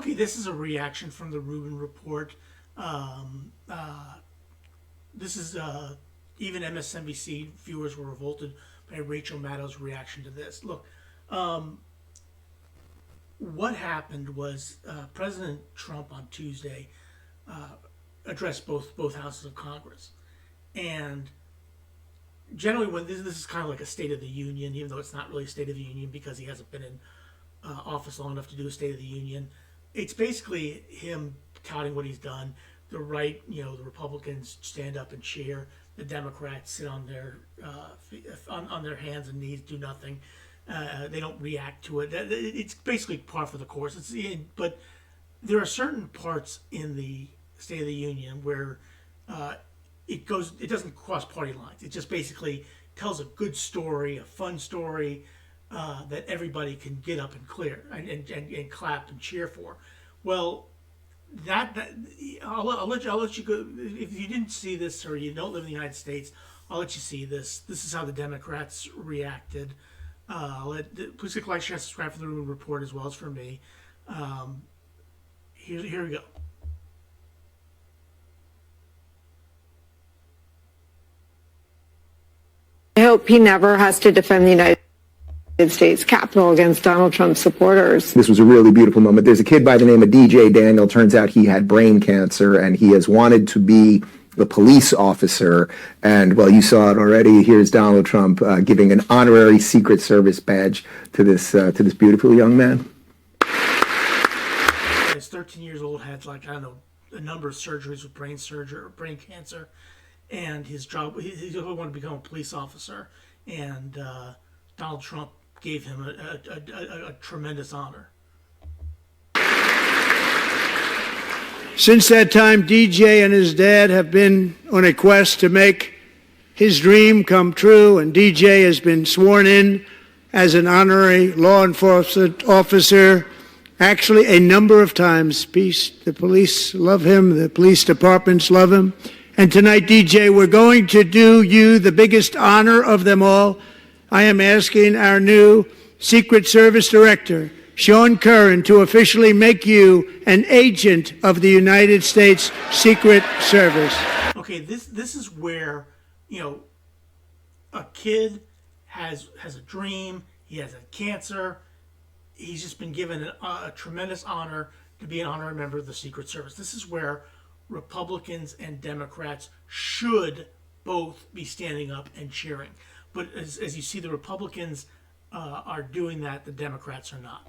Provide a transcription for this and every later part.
Okay, this is a reaction from the Rubin Report. This is even MSNBC viewers were revolted by Rachel Maddow's reaction to this. Look, what happened was President Trump on Tuesday addressed both houses of Congress, and generally when this is kind of like a State of the Union, even though it's not really a State of the Union because he hasn't been in office long enough to do a State of the Union. It's basically him touting what he's done. The right, the Republicans stand up and cheer. The Democrats sit on their on their hands and knees, do nothing. They don't react to it. It's basically par for the course. But there are certain parts in the State of the Union where it doesn't cross party lines. It just basically tells a good story, a fun story that everybody can get up and clear and clap and cheer for. Well, I'll let you go. If you didn't see this or you don't live in the United States, I'll let you see this. This is how the Democrats reacted. Please click, like, share, subscribe for the Rubin Report as well as for me. Here we go. I hope he never has to defend the United States Capitol against Donald Trump supporters. This was a really beautiful moment. There's a kid by the name of DJ Daniel. Turns out he had brain cancer, and he has wanted to be the police officer. And, well, you saw it already. Here's Donald Trump giving an honorary Secret Service badge to this beautiful young man. He's 13 years old, had a number of surgeries with brain cancer, and his job, he wanted to become a police officer, and Donald Trump gave him a tremendous honor. Since that time, DJ and his dad have been on a quest to make his dream come true, and DJ has been sworn in as an honorary law enforcement officer, actually a number of times. The police love him, the police departments love him. And tonight, DJ, we're going to do you the biggest honor of them all. I am asking our new Secret Service Director, Sean Curran, to officially make you an agent of the United States Secret Service. Okay, this is where, a kid has a dream, he has a cancer, he's just been given a tremendous honor to be an honorary member of the Secret Service. This is where Republicans and Democrats should both be standing up and cheering. But as you see, the Republicans are doing that, the Democrats are not.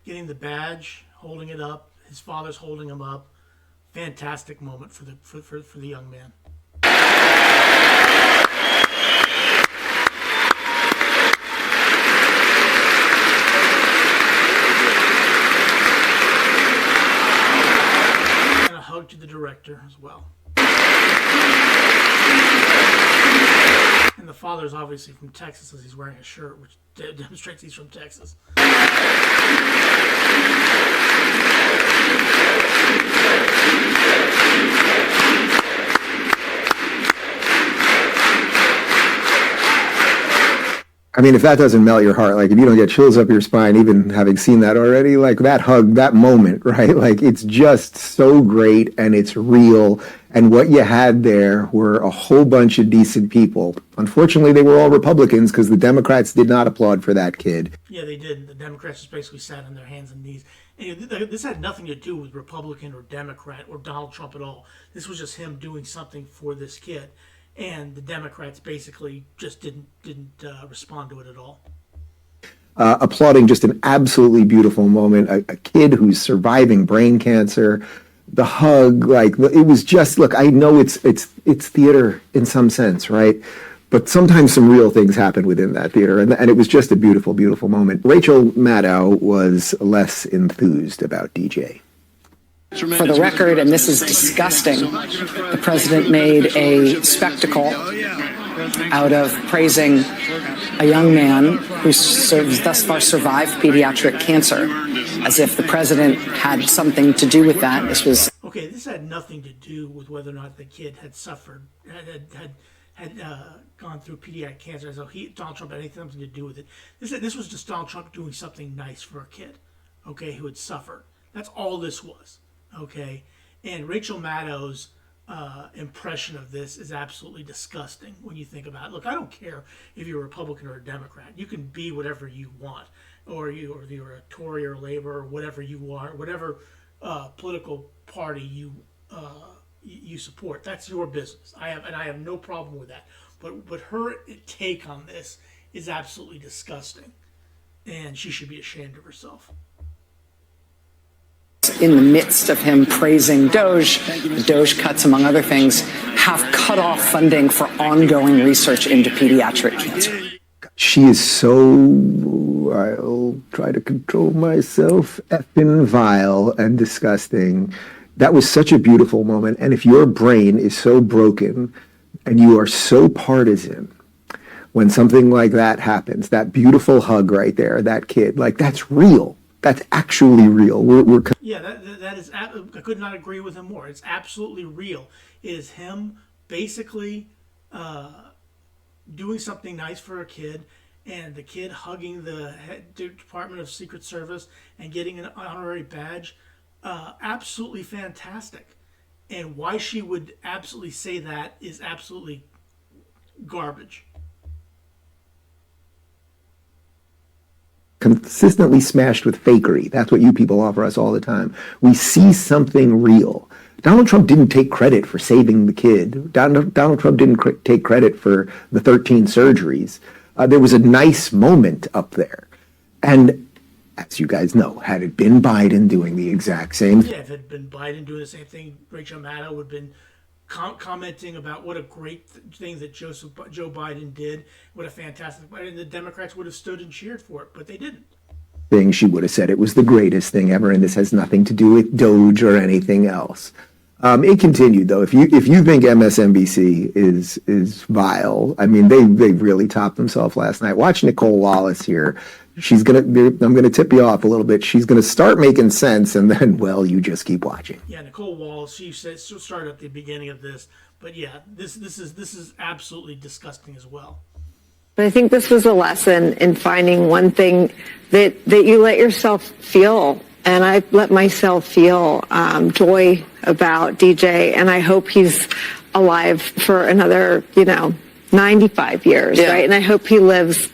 Getting the badge, holding it up, his father's holding him up. Fantastic moment for the young man. To the director as well. And the father's obviously from Texas as he's wearing a shirt, which demonstrates he's from Texas. I mean, if that doesn't melt your heart, like if you don't get chills up your spine, even having seen that already, like that hug, that moment, right? Like it's just so great and it's real. And what you had there were a whole bunch of decent people. Unfortunately, they were all Republicans because the Democrats did not applaud for that kid. Yeah, they did. The Democrats just basically sat on their hands and knees. And this had nothing to do with Republican or Democrat or Donald Trump at all. This was just him doing something for this kid. And the Democrats basically just didn't respond to it at all. Applauding just an absolutely beautiful moment. A kid who's surviving brain cancer. The hug, like it was just, look, I know it's theater in some sense, right? But sometimes some real things happen within that theater, and it was just a beautiful, beautiful moment. Rachel Maddow was less enthused about DJ. For the record, and this is disgusting, the president made a spectacle out of praising a young man who's thus far survived pediatric cancer, as if the president had something to do with that. This was Okay, this had nothing to do with whether or not the kid had suffered, had gone through pediatric cancer. So Donald Trump had anything to do with it. This was just Donald Trump doing something nice for a kid, okay, who had suffered. That's all this was, okay? And Rachel Maddow's impression of this is absolutely disgusting when you think about it. Look, I don't care if you're a Republican or a Democrat. You can be whatever you want, or you're a Tory or Labor or whatever you are, whatever political party you support. That's your business. I have no problem with that. But her take on this is absolutely disgusting, and she should be ashamed of herself. in the midst of him praising Doge. The Doge cuts, among other things, have cut off funding for ongoing research into pediatric cancer. She is so, I'll try to control myself, effing vile and disgusting. That was such a beautiful moment. And if your brain is so broken and you are so partisan, when something like that happens, that beautiful hug right there, that kid, like that's real. That's actually real. Yeah, that is. I could not agree with him more. It's absolutely real. It is him basically doing something nice for a kid, and the kid hugging the head Department of Secret Service and getting an honorary badge. Absolutely fantastic. And why she would absolutely say that is absolutely garbage. Consistently smashed with fakery. That's what you people offer us all the time. We see something real. Donald Trump didn't take credit for saving the kid. Donald Trump didn't take credit for the 13 surgeries. There was a nice moment up there. And as you guys know, had it been Biden doing the exact same thing. Yeah, if it had been Biden doing the same thing, Rachel Maddow would have been commenting about what a great thing that Joe Biden did, what a fantastic, and the Democrats would have stood and cheered for it, but they didn't. She would have said it was the greatest thing ever, and this has nothing to do with Doge or anything else. It continued though. If you think MSNBC is vile, I mean they really topped themselves last night. Watch Nicole Wallace here. I'm gonna tip you off a little bit. She's gonna start making sense, and then well, you just keep watching. Yeah, Nicole Wallace. She started at the beginning of this, but yeah, this is absolutely disgusting as well. But I think this was a lesson in finding one thing that you let yourself feel. And I let myself feel joy about DJ, and I hope he's alive for another, 95 years, right? And I hope he lives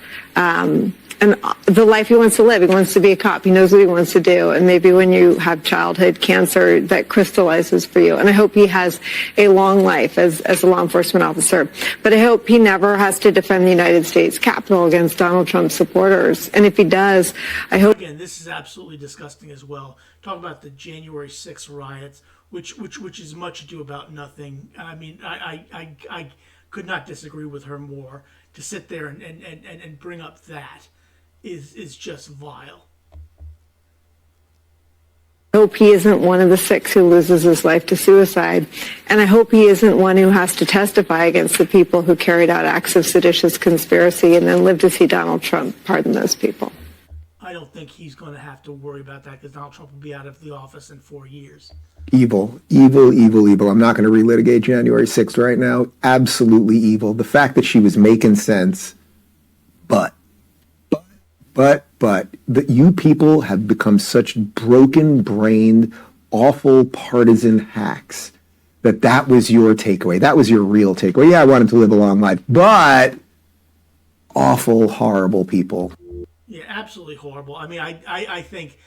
and the life he wants to live. He wants to be a cop. He knows what he wants to do. And maybe when you have childhood cancer, that crystallizes for you. And I hope he has a long life as a law enforcement officer. But I hope he never has to defend the United States Capitol against Donald Trump supporters. And if he does, I hope... Again, this is absolutely disgusting as well. Talk about the January 6th riots, which is much ado about nothing. I mean, I could not disagree with her more. To sit there and bring up that is just vile. I hope he isn't one of the 6 who loses his life to suicide. And I hope he isn't one who has to testify against the people who carried out acts of seditious conspiracy and then live to see Donald Trump pardon those people. I don't think he's going to have to worry about that because Donald Trump will be out of the office in 4 years. Evil, evil, evil, evil. I'm not going to relitigate January 6th right now. Absolutely evil. The fact that she was making sense, but that you people have become such broken-brained, awful partisan hacks that was your takeaway. That was your real takeaway. Yeah, I wanted to live a long life, but awful, horrible people. Yeah, absolutely horrible. I mean, I think,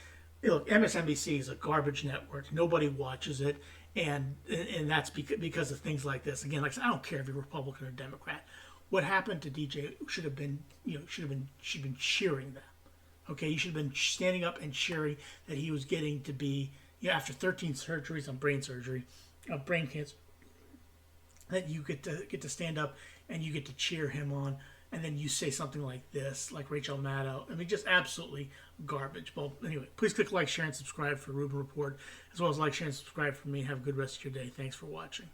look, MSNBC is a garbage network. Nobody watches it, and that's because of things like this. Again, like I said, I don't care if you're Republican or Democrat. What happened to DJ should have been cheering that. Okay, you should have been standing up and cheering that he was getting to be, after 13 surgeries on brain cancer, that you get to stand up and you get to cheer him on. And then you say something like this, like Rachel Maddow. I mean, just absolutely garbage. Well, anyway, please click like, share, and subscribe for Rubin Report, as well as like, share, and subscribe for me. Have a good rest of your day. Thanks for watching.